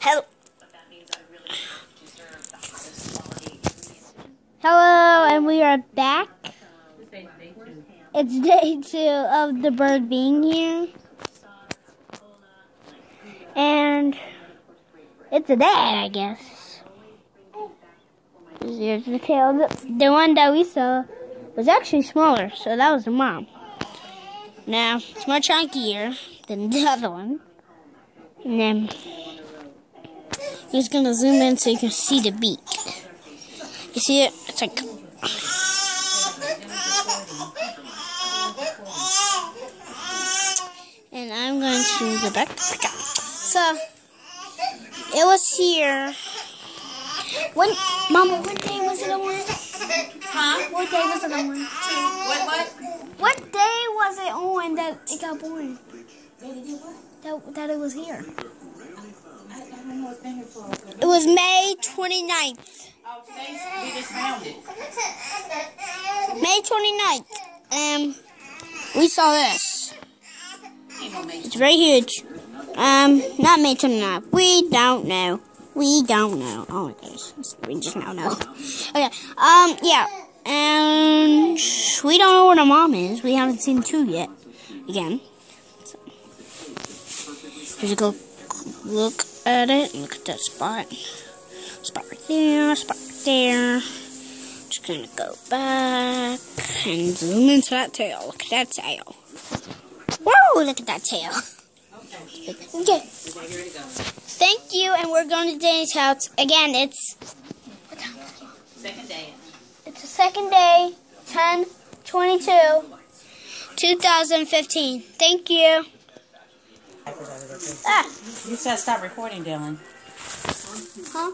Hello. Hello, and we are back. It's day 2 of the bird being here. And it's a dad, I guess. Here's the tail. The one that we saw was actually smaller, so that was the mom. Now, it's more chunkier than the other one. And then, just gonna zoom in so you can see the beak. You see it? It's like... And I'm going to go back. So, it was here. Mama, what day was it on? Huh? What day was it on? What day was it on that it got born? That it was here. I don't know. It's been here for. It was May 29th. Oh, today we just found it. May 29th. We saw this. It's very huge. Not May 29th. We don't know. We don't know. Oh my gosh. We just now know. Okay. Yeah. And we don't know where the mom is. We haven't seen two yet. Again. So, just go look at it. Look at that spot. Spot right there. Spot right there. Just gonna go back and zoom into that tail. Look at that tail. Whoa! Look at that tail. Okay. Thank you, and we're going to Danny's house. Again, it's... Second day. It's the second day, 10/22/2015. Thank you. You said stop recording, Dylan. Huh?